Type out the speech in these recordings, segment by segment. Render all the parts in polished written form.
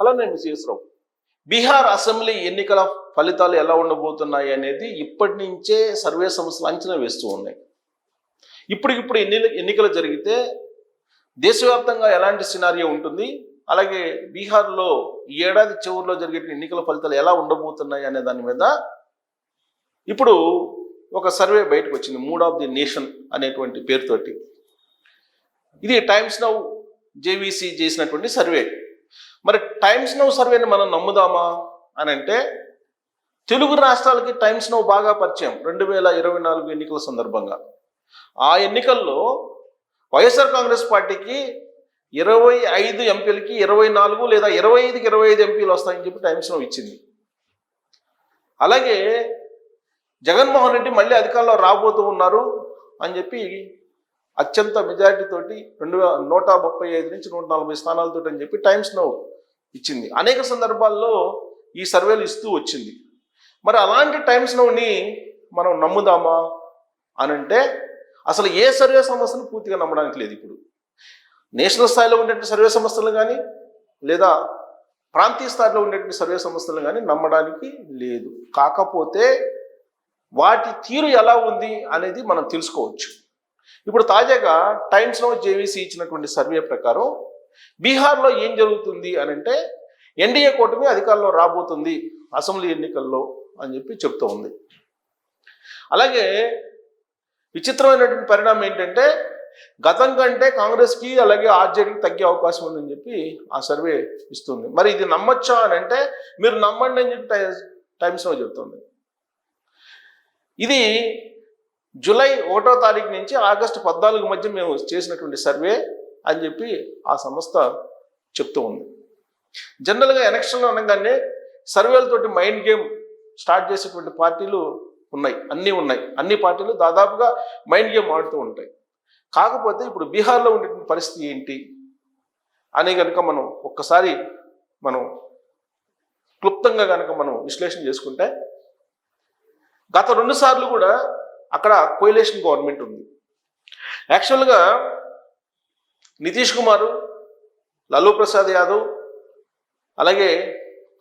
అలానే మిస్ రావు, బీహార్ అసెంబ్లీ ఎన్నికల ఫలితాలు ఎలా ఉండబోతున్నాయి అనేది ఇప్పటి నుంచే సర్వే సంస్థలు అంచనా వేస్తూ ఉన్నాయి. ఇప్పటికిప్పుడు ఎన్నికలు జరిగితే దేశవ్యాప్తంగా ఎలాంటి సినారియో ఉంటుంది, అలాగే బీహార్లో ఈ ఏడాది చివరిలో జరిగే ఎన్నికల ఫలితాలు ఎలా ఉండబోతున్నాయి అనే దాని మీద ఇప్పుడు ఒక సర్వే బయటకు వచ్చింది, మూడ్ ఆఫ్ ది నేషన్ అనేటువంటి పేరుతోటి. ఇది టైమ్స్ నౌ జేవీసీ చేసినటువంటి సర్వే. మరి టైమ్స్ నౌ సర్వేని మనం నమ్ముదామా అని అంటే, తెలుగు రాష్ట్రాలకి టైమ్స్ నౌ బాగా పరిచయం 2024 ఎన్నికల సందర్భంగా. ఆ ఎన్నికల్లో వైఎస్ఆర్ కాంగ్రెస్ పార్టీకి 25 ఎంపీలకి 24 లేదా 25కి 25 ఎంపీలు వస్తాయని చెప్పి టైమ్స్ నౌ ఇచ్చింది. అలాగే జగన్మోహన్ రెడ్డి మళ్ళీ అధికారంలో రాబోతూ ఉన్నారు అని చెప్పి అత్యంత మెజారిటీతోటి 135 నుంచి 140 స్థానాలతో అని చెప్పి టైమ్స్ నౌ ఇచ్చింది. అనేక సందర్భాల్లో ఈ సర్వేలు ఇస్తూ వచ్చింది. మరి అలాంటి టైమ్స్ నౌని మనం నమ్ముదామా అని అంటే, అసలు ఏ సర్వే సంస్థను పూర్తిగా నమ్మడానికి లేదు. ఇప్పుడు నేషనల్ స్థాయిలో ఉండేటువంటి సర్వే సంస్థలు కానీ లేదా ప్రాంతీయ స్థాయిలో ఉండేటువంటి సర్వే సంస్థలు కానీ నమ్మడానికి లేదు. కాకపోతే వాటి తీరు ఎలా ఉంది అనేది మనం తెలుసుకోవచ్చు. ఇప్పుడు తాజాగా టైమ్స్ నౌ జేవీసీ ఇచ్చినటువంటి సర్వే ప్రకారం బీహార్లో ఏం జరుగుతుంది అని అంటే, ఎన్డీఏ కూటమి అధికారంలో రాబోతుంది అసెంబ్లీ ఎన్నికల్లో అని చెప్పి చెప్తూ ఉంది. అలాగే విచిత్రమైనటువంటి పరిణామం ఏంటంటే, గతం కంటే కాంగ్రెస్కి అలాగే ఆర్జేడీకి తగ్గే అవకాశం ఉందని చెప్పి ఆ సర్వే ఇస్తుంది. మరి ఇది నమ్మొచ్చా అని అంటే, మీరు నమ్మండి అని చెప్పి టైమ్స్ నౌ చెప్తుంది. ఇది జూలై 1వ తారీఖు నుంచి ఆగస్టు 14 మధ్య మేము చేసినటువంటి సర్వే అని చెప్పి ఆ సంస్థ చెప్తూ ఉంది. జనరల్గా ఎలక్షన్లో అనగానే సర్వేలతోటి మైండ్ గేమ్ స్టార్ట్ చేసేటువంటి పార్టీలు ఉన్నాయి, అన్ని పార్టీలు దాదాపుగా మైండ్ గేమ్ ఆడుతూ ఉంటాయి. కాకపోతే ఇప్పుడు బీహార్లో ఉండేటువంటి పరిస్థితి ఏంటి అని కనుక మనం ఒక్కసారి క్లుప్తంగా కనుక మనం విశ్లేషణ చేసుకుంటే, గత 2 సార్లు కూడా అక్కడ కోయలేషన్ గవర్నమెంట్ ఉంది. యాక్చువల్గా నితీష్ కుమార్, లాలూ ప్రసాద్ యాదవ్, అలాగే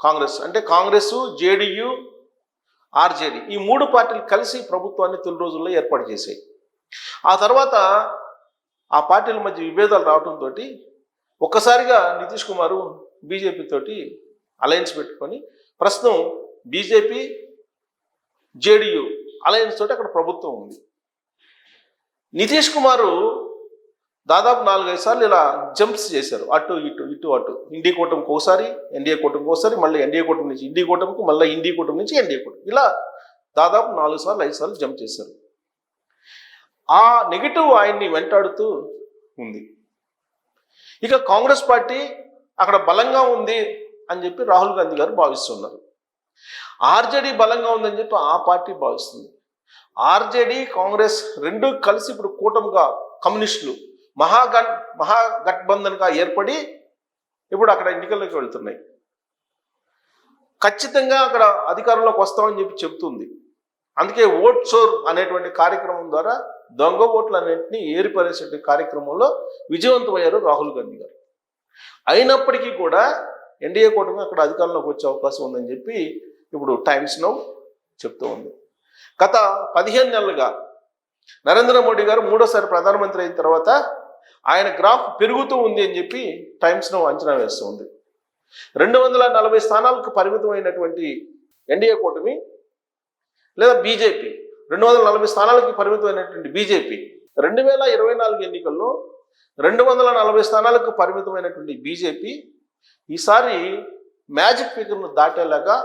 కాంగ్రెస్, జేడీయూ, ఆర్జేడీ ఈ 3 పార్టీలు కలిసి ప్రభుత్వాన్ని తొలి రోజుల్లో ఏర్పాటు చేశాయి. ఆ తర్వాత ఆ పార్టీల మధ్య విభేదాలు రావడంతో ఒక్కసారిగా నితీష్ కుమార్ బీజేపీ తోటి అలయన్స్ పెట్టుకొని ప్రస్తుతం బీజేపీ, జేడీయూ అలయన్స్ తోటి అక్కడ ప్రభుత్వం ఉంది. నితీష్ కుమార్ దాదాపు 4-5 సార్లు ఇలా జంప్స్ చేశారు, అటు అటు. ఇండి కూటమికి ఒకసారి, ఎన్డీఏ కూటమికి ఒకసారి, మళ్ళీ ఎన్డీఏ కూటమి నుంచి ఇండి కూటమికి, మళ్ళీ ఇండి కూటమి నుంచి ఎన్డీఏ కూటమి, ఇలా దాదాపు 4 సార్లు 5 సార్లు జంప్ చేశారు. ఆ నెగిటివ్ ఆయన్ని వెంటాడుతూ ఉంది. ఇక కాంగ్రెస్ పార్టీ అక్కడ బలంగా ఉంది అని చెప్పి రాహుల్ గాంధీ గారు భావిస్తున్నారు. ఆర్జేడీ బలంగా ఉందని చెప్పి ఆ పార్టీ భావిస్తుంది. ఆర్జేడీ, కాంగ్రెస్ రెండు కలిసి ఇప్పుడు కూటమిగా కమ్యూనిస్టులు మహాగఠబంధన్గా ఏర్పడి ఇప్పుడు అక్కడ ఎన్నికల్లోకి వెళ్తున్నాయి. ఖచ్చితంగా అక్కడ అధికారంలోకి వస్తామని చెప్పి చెప్తుంది. అందుకే ఓట్ చోర్ అనేటువంటి కార్యక్రమం ద్వారా దొంగ ఓట్లన్నింటినీ ఏరిపరేసే కార్యక్రమంలో విజయవంతమయ్యారు రాహుల్ గాంధీ గారు. అయినప్పటికీ కూడా ఎన్డీఏ కూటమి అక్కడ అధికారంలోకి వచ్చే అవకాశం ఉందని చెప్పి ఇప్పుడు టైమ్స్ నౌ చెప్తూ ఉంది. గత 15 నెలలుగా నరేంద్ర మోడీ గారు 3వ సారి ప్రధానమంత్రి అయిన తర్వాత ఆయన గ్రాఫ్ పెరుగుతూ ఉంది అని చెప్పి టైమ్స్ నౌ అంచనా వేస్తుంది. 240 స్థానాలకు పరిమితమైనటువంటి ఎన్డీఏ కూటమి లేదా బీజేపీ, 240 స్థానాలకి పరిమితమైనటువంటి బీజేపీ 2024 ఎన్నికల్లో 240 స్థానాలకు పరిమితమైనటువంటి బీజేపీ ఈసారి మ్యాజిక్ ఫిగర్ను దాటేలాగా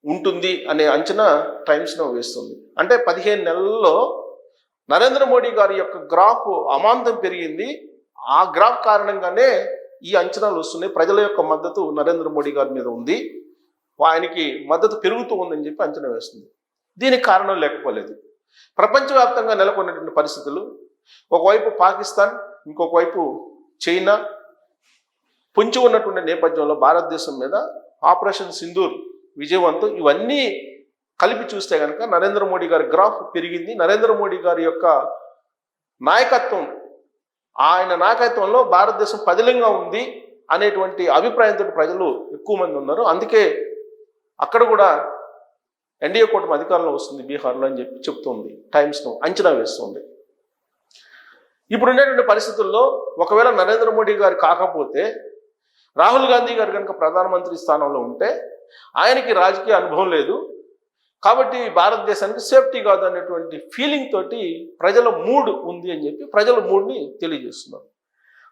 ఉంటుంది అనే అంచనా టైమ్స్ నౌ వేస్తుంది. అంటే 15 నెలల్లో నరేంద్ర మోడీ గారి యొక్క గ్రాఫ్ అమాంతం పెరిగింది. ఆ గ్రాఫ్ కారణంగానే ఈ అంచనాలు వస్తున్నాయి. ప్రజల యొక్క మద్దతు నరేంద్ర మోడీ గారి మీద ఉంది, ఆయనకి మద్దతు పెరుగుతూ ఉందని చెప్పి అంచనా వేస్తుంది. దీనికి కారణం లేకపోలేదు. ప్రపంచవ్యాప్తంగా నెలకొన్నటువంటి పరిస్థితులు, ఒకవైపు పాకిస్తాన్, ఇంకొక వైపు చైనా పొంచి ఉన్నటువంటి నేపథ్యంలో భారతదేశం మీద ఆపరేషన్ సింధూర్ విజయవంతం, ఇవన్నీ కలిపి చూస్తే కనుక నరేంద్ర మోడీ గారి గ్రాఫ్ పెరిగింది. నరేంద్ర మోడీ గారి యొక్క నాయకత్వం, ఆయన నాయకత్వంలో భారతదేశం పదిలంగా ఉంది అనేటువంటి అభిప్రాయంతో ప్రజలు ఎక్కువ మంది ఉన్నారు. అందుకే అక్కడ కూడా ఎన్డీఏ కూటమి అధికారంలో వస్తుంది బీహార్లో అని చెప్పి చెప్తుంది, టైమ్స్ను అంచనా వేస్తుంది. ఇప్పుడు ఉండేటువంటి పరిస్థితుల్లో ఒకవేళ నరేంద్ర మోడీ గారు కాకపోతే రాహుల్ గాంధీ గారు కనుక ప్రధానమంత్రి స్థానంలో ఉంటే ఆయనకి రాజకీయ అనుభవం లేదు కాబట్టి భారతదేశానికి సేఫ్టీ కాదు అనేటువంటి ఫీలింగ్ తోటి ప్రజల మూడ్ ఉంది అని చెప్పి ప్రజల మూడ్ని తెలియజేస్తున్నారు.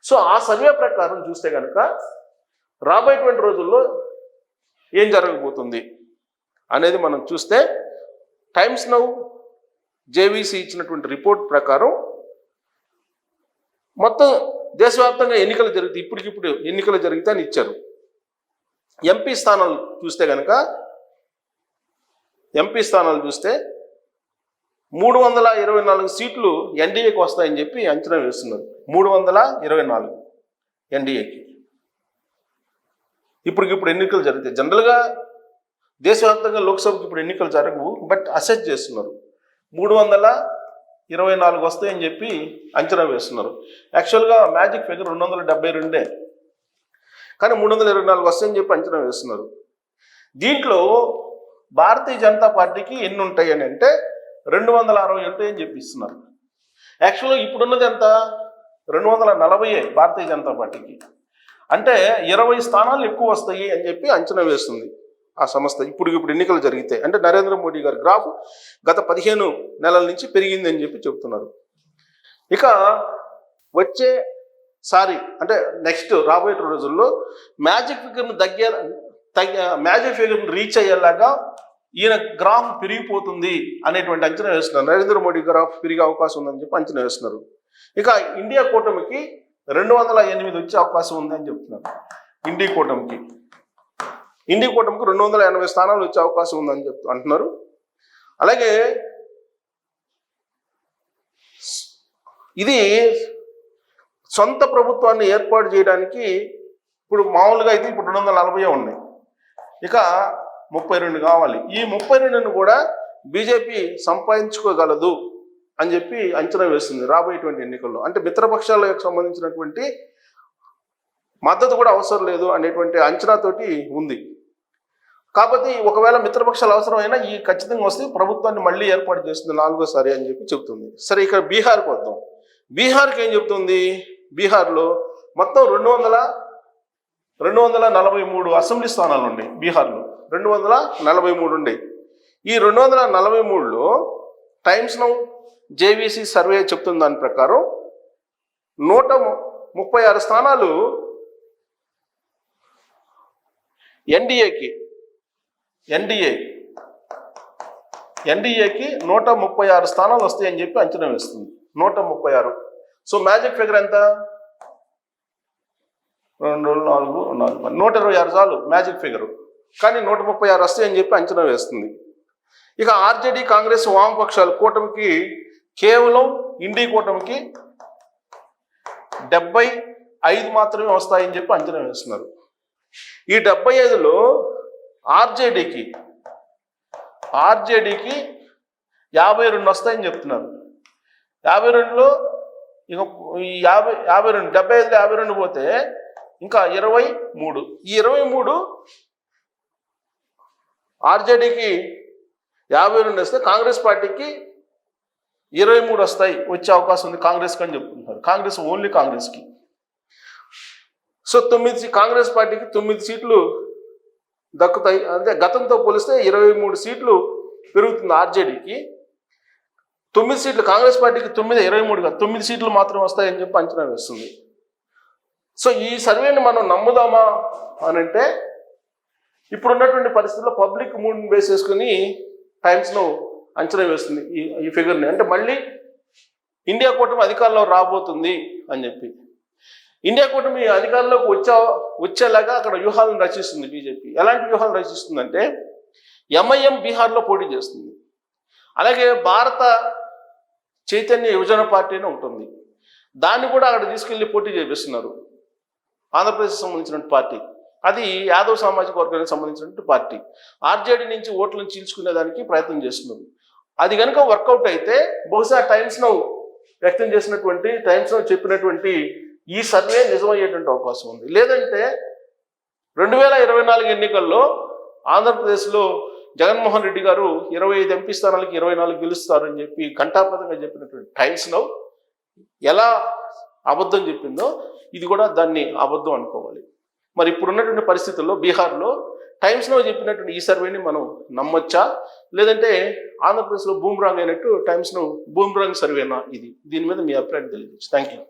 సో ఆ సర్వే ప్రకారం చూస్తే కనుక రాబోయేటువంటి రోజుల్లో ఏం జరగబోతుంది అనేది మనం చూస్తే టైమ్స్ నౌ జేవీసీ ఇచ్చినటువంటి రిపోర్ట్ ప్రకారం మొత్తం దేశవ్యాప్తంగా ఎన్నికలు జరుగుతాయి, ఇప్పటికిప్పుడు ఎన్నికలు జరిగితే అని ఇచ్చారు. ఎంపీ స్థానాలు చూస్తే కనుక ఎంపీ స్థానాలు చూస్తే 324 సీట్లు ఎన్డీఏకి వస్తాయని చెప్పి అంచనా వేస్తున్నారు. 324 ఎన్డీఏకి ఇప్పటికిప్పుడు ఎన్నికలు జరుగుతాయి. జనరల్గా దేశవ్యాప్తంగా లోక్సభకి ఇప్పుడు ఎన్నికలు జరగవు, బట్ అసెస్ చేస్తున్నారు 324 వస్తాయని చెప్పి అంచనా వేస్తున్నారు. యాక్చువల్గా మ్యాజిక్ ఫిగర్ 272, కానీ 324 వస్తాయని చెప్పి అంచనా వేస్తున్నారు. దీంట్లో భారతీయ జనతా పార్టీకి ఎన్ని ఉంటాయి అని అంటే 260 ఉంటాయని చెప్పి ఇస్తున్నారు. యాక్చువల్గా ఇప్పుడున్నది ఎంత, 240 భారతీయ జనతా పార్టీకి, అంటే 20 స్థానాలు ఎక్కువ వస్తాయి అని చెప్పి అంచనా వేస్తుంది ఆ సంస్థ. ఇప్పుడు ఎన్నికలు జరిగితే అంటే నరేంద్ర మోడీ గారి గ్రాఫ్ గత 15 నెలల నుంచి పెరిగింది అని చెప్పి చెప్తున్నారు. ఇక వచ్చేసారి అంటే నెక్స్ట్ రాబోయే రోజుల్లో మ్యాజిక్ ఫిగర్ను రీచ్ అయ్యేలాగా ఈయన గ్రాఫ్ పెరిగిపోతుంది అనేటువంటి అంచనా వేస్తున్నారు. నరేంద్ర మోడీ గ్రాఫ్ పెరిగే అవకాశం ఉందని చెప్పి అంచనా వేస్తున్నారు. ఇక ఇండియా కూటమికి 208 వచ్చే అవకాశం ఉందని చెప్తున్నారు. ఇండియా కూటమికి 280 స్థానాలు వచ్చే అవకాశం ఉందని అంటున్నారు. అలాగే ఇది సొంత ప్రభుత్వాన్ని ఏర్పాటు చేయడానికి ఇప్పుడు మామూలుగా అయితే ఇప్పుడు 240 ఉన్నాయి, ఇక 32 కావాలి. ఈ 32ను కూడా బీజేపీ సంపాదించుకోగలదు అని చెప్పి అంచనా వేస్తుంది రాబోయేటువంటి ఎన్నికల్లో. అంటే మిత్రపక్షాలకు సంబంధించినటువంటి మద్దతు కూడా అవసరం లేదు అనేటువంటి అంచనాతోటి ఉంది. కాబట్టి ఒకవేళ మిత్రపక్షాలు అవసరమైనా ఈ ఖచ్చితంగా వస్తే ప్రభుత్వాన్ని మళ్ళీ ఏర్పాటు చేస్తుంది 4వసారి అని చెప్పి చెప్తుంది. సరే, ఇక్కడ బీహార్కి వద్దాం. బీహార్కి ఏం చెప్తుంది? బీహార్లో మొత్తం 243 అసెంబ్లీ స్థానాలు ఉన్నాయి. బీహార్లో 243 ఉన్నాయి. ఈ 243లో టైమ్స్ నౌ జేవీసీ సర్వే చెప్తున్న దాని ప్రకారం 136 స్థానాలు ఎన్డీఏకి 136 స్థానాలు వస్తాయని చెప్పి అంచనా వేస్తుంది. 136. సో మ్యాజిక్ ఫిగర్ ఎంత? 2, 4, 126 చాలు మ్యాజిక్ ఫిగర్, కానీ 136 వస్తాయని చెప్పి అంచనా వేస్తుంది. ఇక ఆర్జేడీ, కాంగ్రెస్, వామపక్షాలు కూటమికి కేవలం ఇండియా కూటమికి 75 మాత్రమే వస్తాయని చెప్పి అంచనా వేస్తున్నారు. ఈ 75లో ఆర్జేడీకి 52 వస్తాయని చెప్తున్నారు. 52లో ఇక 52 75లో 52 పోతే ఇంకా 23. ఈ 23 ఆర్జేడీకి 52 వస్తే కాంగ్రెస్ పార్టీకి 23 వస్తాయి, వచ్చే అవకాశం ఉంది కాంగ్రెస్కి అని చెప్తున్నారు. కాంగ్రెస్ ఓన్లీ కాంగ్రెస్కి. సో కాంగ్రెస్ పార్టీకి 9 సీట్లు దక్కుతాయి. అంటే గతంతో పోలిస్తే 23 సీట్లు పెరుగుతుంది ఆర్జేడీకి. 9 సీట్లు కాంగ్రెస్ పార్టీకి 23 కాదు 9 సీట్లు మాత్రం వస్తాయని చెప్పి అంచనా వేస్తుంది. సో ఈ సర్వేని మనం నమ్ముదామా అని అంటే ఇప్పుడున్నటువంటి పరిస్థితుల్లో పబ్లిక్ మూడ్ని బేస్ చేసుకుని టైమ్స్ను అంచనా వేస్తుంది ఈ ఫిగర్ని. అంటే మళ్ళీ ఇండియా కూటమి అధికారంలో రాబోతుంది అని చెప్పి. ఇండియా కూటమి అధికారంలోకి వచ్చేలాగా అక్కడ వ్యూహాలను రచిస్తుంది బీజేపీ. ఎలాంటి వ్యూహాలను రచిస్తుందంటే ఎంఐఎం బీహార్లో పోటీ చేస్తుంది. అలాగే భారత చైతన్య యువజన పార్టీ అని ఉంటుంది, దాన్ని కూడా అక్కడ తీసుకెళ్లి పోటీ చేపిస్తున్నారు. ఆంధ్రప్రదేశ్ సంబంధించిన పార్టీ, అది యాదవ్ సామాజిక వర్గానికి సంబంధించినటువంటి పార్టీ. ఆర్జేడీ నుంచి ఓట్లను చీల్చుకునేదానికి ప్రయత్నం చేస్తున్నారు. అది కనుక వర్కౌట్ అయితే బహుశా టైమ్స్ నౌ వ్యక్తం చేసినటువంటి టైమ్స్ నౌ చెప్పినటువంటి ఈ సర్వే నిజమయ్యేటువంటి అవకాశం ఉంది. లేదంటే 2024 ఎన్నికల్లో ఆంధ్రప్రదేశ్లో జగన్మోహన్ రెడ్డి గారు 25 ఎంపీ స్థానాలకి 24 గెలుస్తారని చెప్పి ఘంటాపథంగా చెప్పినటువంటి టైమ్స్ నౌ ఎలా అబద్ధం చెప్పిందో ఇది కూడా దాన్ని అబద్ధం అనుకోవాలి. మరి ఇప్పుడున్నటువంటి పరిస్థితుల్లో బీహార్లో టైమ్స్ నౌ చెప్పినటువంటి ఈ సర్వేని మనం నమ్మొచ్చా, లేదంటే ఆంధ్రప్రదేశ్లో బూమ్రాంగ్ అయినట్టు టైమ్స్ నౌ బూమ్రాంగ్ సర్వేనా? దీని మీద మీ అభిప్రాయం తెలియదు. Thank you.